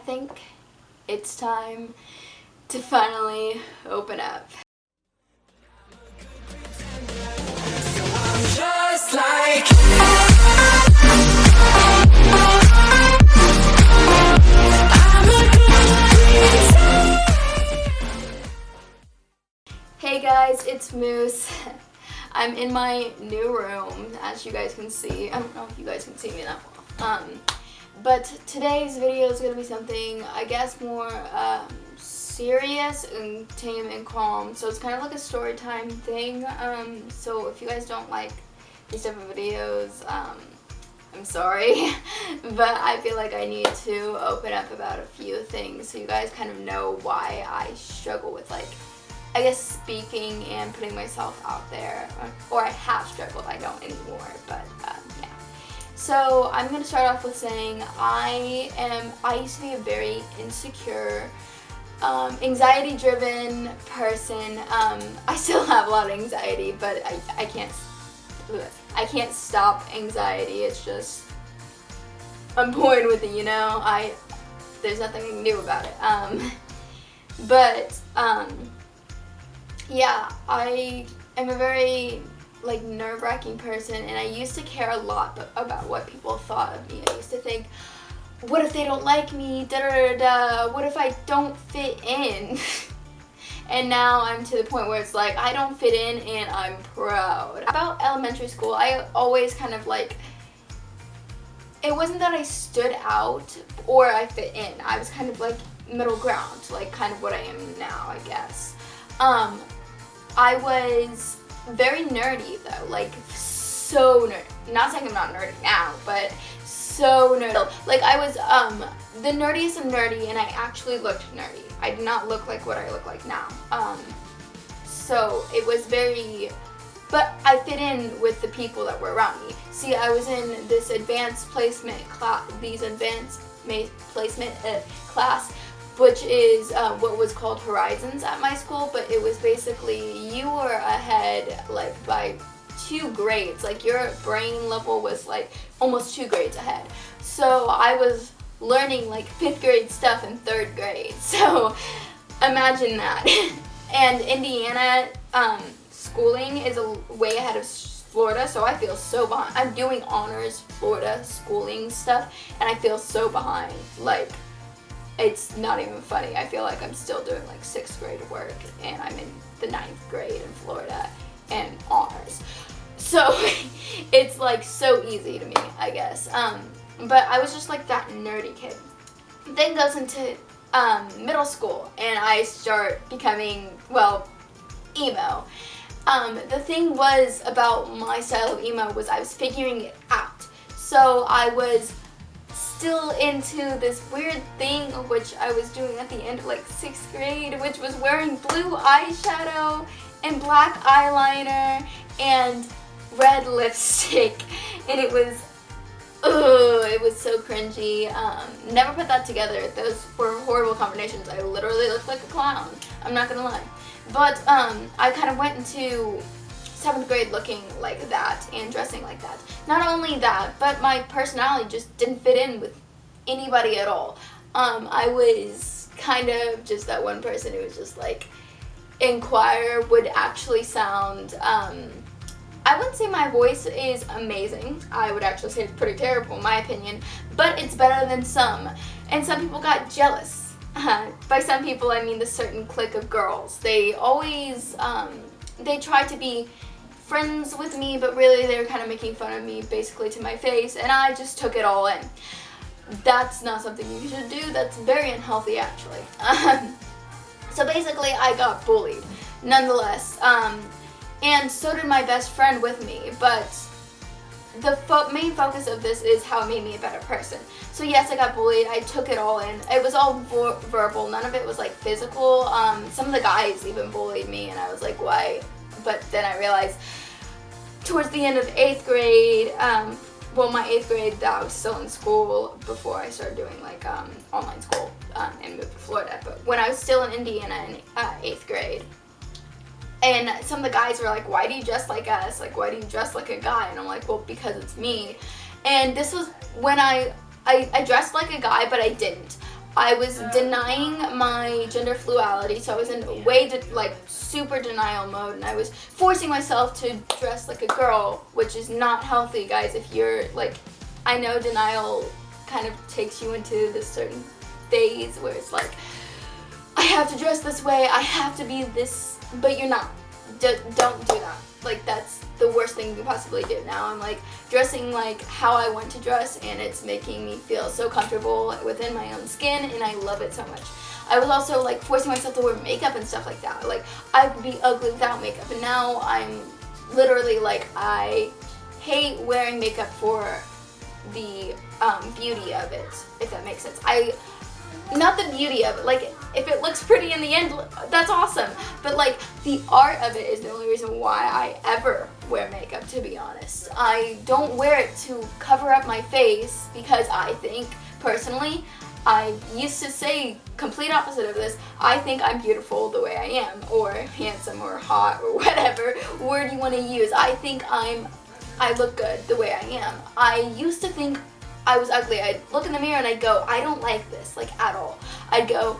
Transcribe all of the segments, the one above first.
think it's time to finally open up. Just like Hey guys, it's Moose. I'm in my new room, as you guys can see. I don't know if you guys can see me that well. But today's video is going to be something, I guess, more serious and tame and calm. So it's kind of like a story time thing. So if you guys don't like these type of videos, I'm sorry. But I feel like I need to open up about a few things so you guys kind of know why I struggle with, like, I guess, speaking and putting myself out there. Or I have struggled, I don't anymore, but yeah. So I'm going to start off with saying I used to be a very insecure, anxiety-driven person. I still have a lot of anxiety, but I can't stop anxiety. It's just, I'm born with it, you know? There's nothing I can do about it. Yeah, I am a very, like, nerve-wracking person, and I used to care a lot about what people thought of me. I used to think, what if they don't like me, da-da-da-da, what if I don't fit in? And now I'm to the point where it's like, I don't fit in and I'm proud. About elementary school, I always kind of, like, it wasn't that I stood out or I fit in. I was kind of like middle ground, like kind of what I am now, I guess. I was very nerdy though, like so nerdy. Not saying I'm not nerdy now, but so nerdy. Like I was the nerdiest of nerdy, and I actually looked nerdy. I did not look like what I look like now. So it was very, but I fit in with the people that were around me. See, I was in this advanced placement class, class, which is what was called Horizons at my school, but it was basically you were ahead like by 2 grades. Like your brain level was like almost 2 grades ahead. So I was learning like 5th grade stuff in 3rd grade. So imagine that. And Indiana schooling is a way ahead of Florida, so I feel so behind. I'm doing honors Florida schooling stuff, and I feel so behind. Like, it's not even funny. I feel like I'm still doing like 6th grade work, and I'm in the 9th grade in Florida and honors. So it's like so easy to me, I guess. But I was just like that nerdy kid. Then goes into middle school, and I start becoming, well, emo. The thing was about my style of emo was I was figuring it out. So I was still into this weird thing which I was doing at the end of like 6th grade, which was wearing blue eyeshadow and black eyeliner and red lipstick, and it was so cringy. Never put that together. Those were horrible combinations. I literally looked like a clown, I'm not gonna lie. But I kind of went into 7th grade looking like that and dressing like that. Not only that, but my personality just didn't fit in with anybody at all. I was kind of just that one person who was just like, in choir would actually sound, I wouldn't say my voice is amazing. I would actually say it's pretty terrible in my opinion, but it's better than some. And some people got jealous. By some people, I mean the certain clique of girls. They always, they tried to be friends with me, but really they were kind of making fun of me basically to my face, and I just took it all in. That's not something you should do. That's very unhealthy, actually. So basically, I got bullied, nonetheless, and so did my best friend with me, but the main focus of this is how it made me a better person. So yes, I got bullied. I took it all in. It was all verbal. None of it was like physical. Some of the guys even bullied me, and I was like, why? But then I realized towards the end of 8th grade, well, my 8th grade, I was still in school before I started doing like online school and moved to Florida. But when I was still in Indiana in 8th grade, and some of the guys were like, why do you dress like us? Like, why do you dress like a guy? And I'm like, well, because it's me. And this was when I dressed like a guy, but I didn't. I was denying my gender fluidity, so I was in like super denial mode, and I was forcing myself to dress like a girl, which is not healthy, guys. If you're like, I know denial kind of takes you into this certain phase where it's like, I have to dress this way, I have to be this, but you're not. Don't do that. Like, that's the worst thing you can possibly do. Now I'm like dressing like how I want to dress, and it's making me feel so comfortable within my own skin, and I love it so much. I was also like forcing myself to wear makeup and stuff like that. Like, I would be ugly without makeup, and now I'm literally like, I hate wearing makeup for the beauty of it, if that makes sense. Not the beauty of it, like, if it looks pretty in the end, that's awesome, but like, the art of it is the only reason why I ever wear makeup, to be honest. I don't wear it to cover up my face, because I think, personally, I used to say complete opposite of this. I think I'm beautiful the way I am, or handsome, or hot, or whatever word you want to use. I think I look good the way I am. I used to think I was ugly. I'd look in the mirror and I'd go, I don't like this, like, at all. I'd go,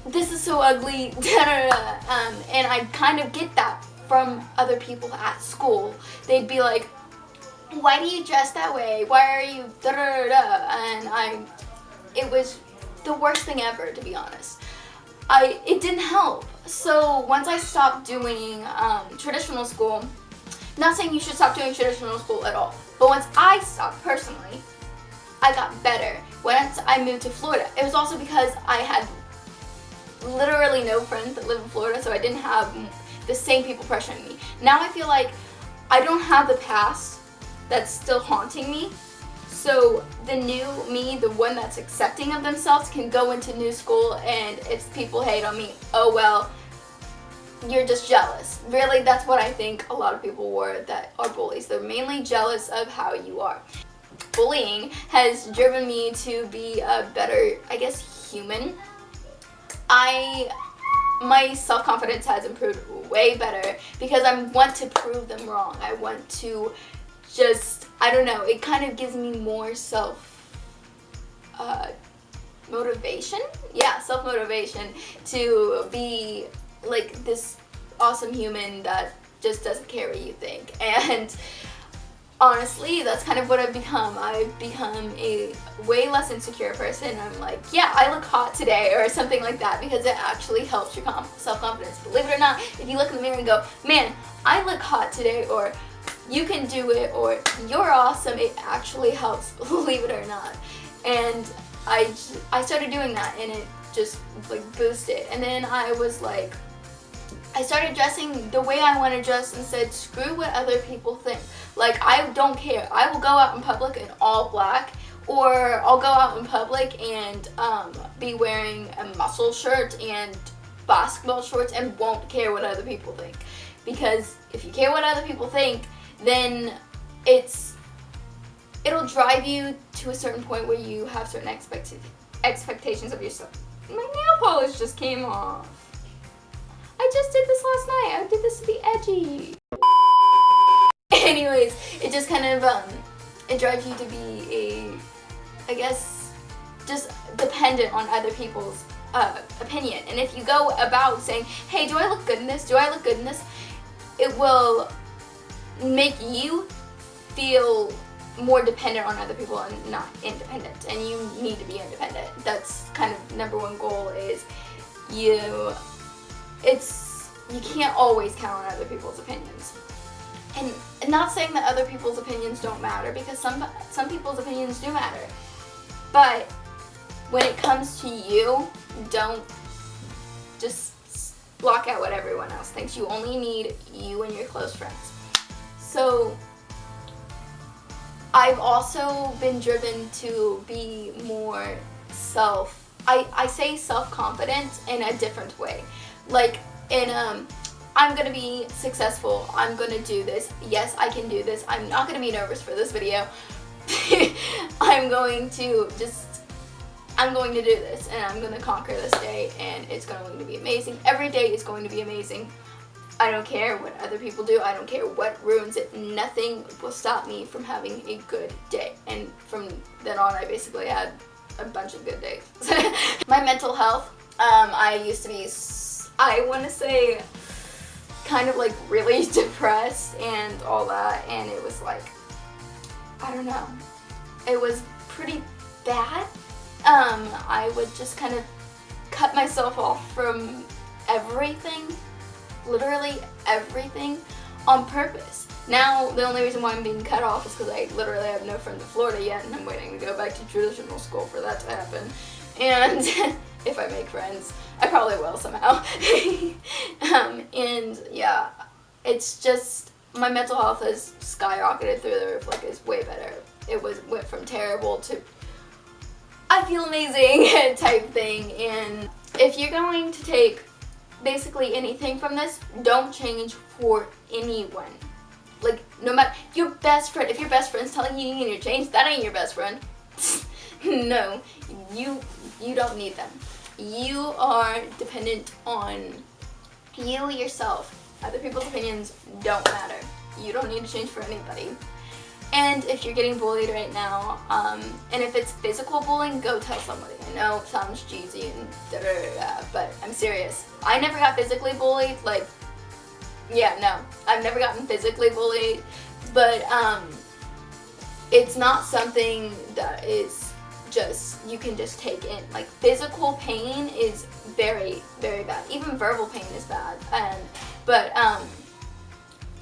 this is so ugly, and I'd kind of get that from other people at school. They'd be like, why do you dress that way? Why are you And it was the worst thing ever, to be honest. It didn't help. So once I stopped doing traditional school, not saying you should stop doing traditional school at all, but once I stopped personally, I got better. Once I moved to Florida, it was also because I had literally no friends that live in Florida, so I didn't have the same people pressuring me. Now I feel like I don't have the past that's still haunting me, so the new me, the one that's accepting of themselves, can go into new school, and if people hate on me, oh well, you're just jealous. Really, that's what I think a lot of people were that are bullies. They're mainly jealous of how you are. Bullying has driven me to be a better, I guess, human. My self-confidence has improved way better because I want to prove them wrong. I want to just, I don't know, it kind of gives me more motivation? Yeah, self-motivation to be like this awesome human that just doesn't care what you think. And honestly, that's kind of what I've become. I've become a way less insecure person. I'm like, yeah, I look hot today, or something like that, because it actually helps your self-confidence. Believe it or not, if you look in the mirror and go, man, I look hot today, or you can do it, or you're awesome, it actually helps, believe it or not. And I started doing that, and it just like boosted. And then I was like, I started dressing the way I want to dress and said, screw what other people think. Like, I don't care. I will go out in public in all black, or I'll go out in public and be wearing a muscle shirt and basketball shorts and won't care what other people think. Because if you care what other people think, then it'll drive you to a certain point where you have certain expectations of yourself. My nail polish just came off. I just did this last night. I did this to be edgy. Anyways, it just kind of, it drives you to be I guess, just dependent on other people's opinion. And if you go about saying, hey, do I look good in this? Do I look good in this? It will make you feel more dependent on other people and not independent. And you need to be independent. That's kind of number one goal is you can't always count on other people's opinions. And not saying that other people's opinions don't matter, because some people's opinions do matter. But when it comes to you, don't just block out what everyone else thinks. You only need you and your close friends. So I've also been driven to be more I say self-confident in a different way. Like, I'm gonna be successful, I'm gonna do this, yes, I can do this, I'm not gonna be nervous for this video, I'm going to do this, and I'm gonna conquer this day, and it's going to be amazing. Every day is going to be amazing. I don't care what other people do, I don't care what ruins it, nothing will stop me from having a good day. And from then on, I basically had a bunch of good days. My mental health, I used to be, I want to say, kind of like really depressed and all that, and it was like, I don't know, it was pretty bad. I would just kind of cut myself off from everything, literally everything, on purpose. Now, the only reason why I'm being cut off is because I literally have no friends in Florida yet, and I'm waiting to go back to traditional school for that to happen. And if I make friends, I probably will somehow. And yeah, it's just, my mental health has skyrocketed through the roof. Like, it's way better. It went from terrible to I feel amazing type thing. And if you're going to take basically anything from this, don't change for anyone. Like, no matter, if your best friend's telling you you need to change, that ain't your best friend. No, you don't need them. You are dependent on you yourself. Other people's opinions don't matter. You don't need to change for anybody. And if you're getting bullied right now, and if it's physical bullying, go tell somebody. I know it sounds cheesy and da-da-da-da, but I'm serious. I never got physically bullied. Like, yeah, no, I've never gotten physically bullied, but it's not something that is just, you can just take in. Like, physical pain is very, very bad. Even verbal pain is bad. But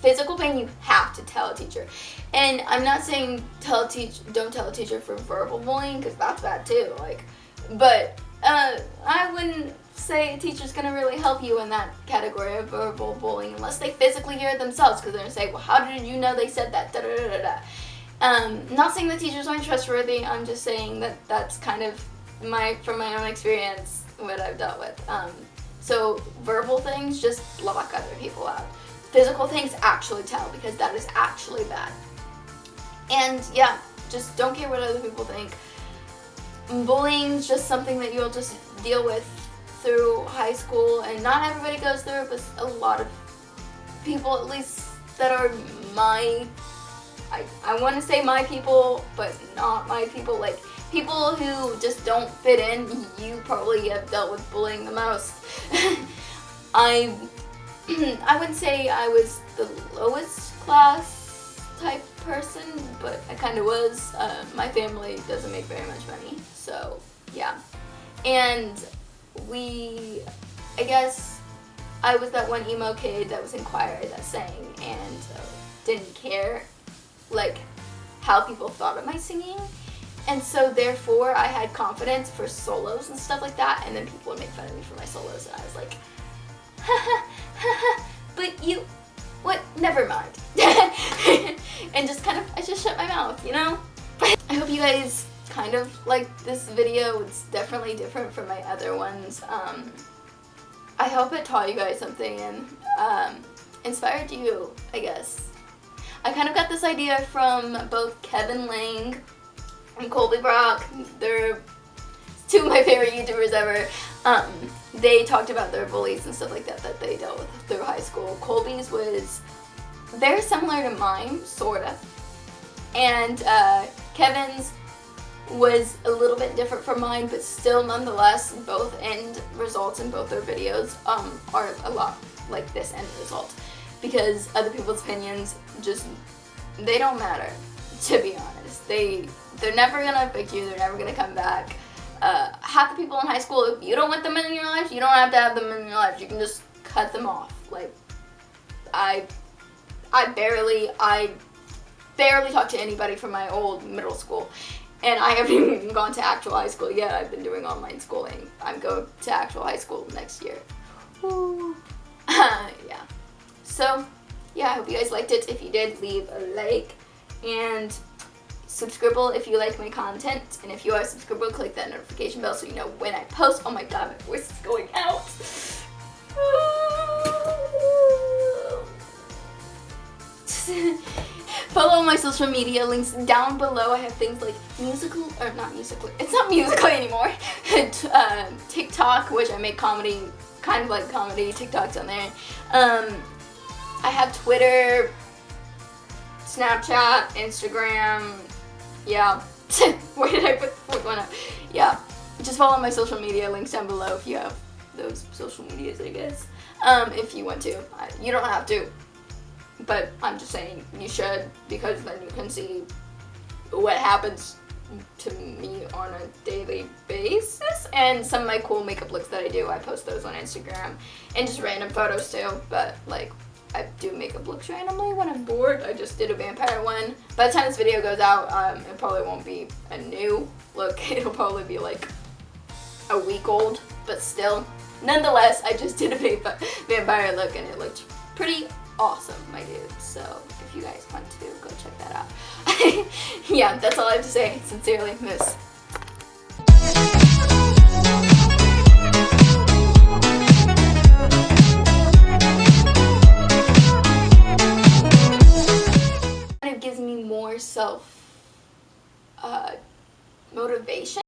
physical pain, you have to tell a teacher. And I'm not saying don't tell a teacher for verbal bullying, because that's bad too. Like, but I wouldn't say a teacher's gonna really help you in that category of verbal bullying unless they physically hear it themselves, because they're gonna say, well, how did you know they said that? Da da da da. Not saying the teachers aren't trustworthy. I'm just saying that that's kind of from my own experience what I've dealt with. So verbal things, just block other people out. Physical things, actually tell, because that is actually bad. And yeah, just don't care what other people think. Bullying is just something that you'll just deal with through high school, and not everybody goes through it, but a lot of people, at least that are I want to say my people, but not my people, like people who just don't fit in, you probably have dealt with bullying the most. I wouldn't say I was the lowest class type person, but I kind of was. My family doesn't make very much money, so yeah. And I guess I was that one emo kid that was in choir that sang and didn't care like how people thought of my singing, and so therefore I had confidence for solos and stuff like that, and then people would make fun of me for my solos, and I was like, but what, never mind. And I just shut my mouth, you know? I hope you guys kind of liked this video. It's definitely different from my other ones. I hope it taught you guys something and inspired you, I guess. I kind of got this idea from both Kevin Lang and Colby Brock. They're two of my favorite YouTubers ever. They talked about their bullies and stuff like that they dealt with through high school. Colby's was very similar to mine, sort of. And Kevin's was a little bit different from mine, but still nonetheless, both end results in both their videos are a lot like this end result. Because other people's opinions they don't matter, to be honest. They're never gonna affect you, they're never gonna come back. Half the people in high school, if you don't want them in your life, you don't have to have them in your life. You can just cut them off. Like, I barely talk to anybody from my old middle school. And I haven't even gone to actual high school yet. I've been doing online schooling. I'm going to actual high school next year. Woo. Yeah. So, yeah, I hope you guys liked it. If you did, leave a like. And subscribe if you like my content. And if you are subscribed, click that notification bell so you know when I post. Oh my god, my voice is going out. Follow my social media links down below. I have things like it's not Musical.ly anymore. TikTok, which I make comedy, kind of like comedy TikToks on there. I have Twitter, Snapchat, Instagram. Yeah. Where did I put the fourth one up? Yeah. just follow my social media, links down below if you have those social medias, I guess. If you want to. You don't have to, but I'm just saying you should, because then you can see what happens to me on a daily basis, and some of my cool makeup looks that I do. I post those on Instagram, and just random photos too, but like I do makeup looks randomly when I'm bored. I just did a vampire one. By the time this video goes out, it probably won't be a new look. It'll probably be like a week old, but still. Nonetheless, I just did a vampire look and it looked pretty awesome, my dude. So if you guys want to, go check that out. Yeah, that's all I have to say. Sincerely, Miss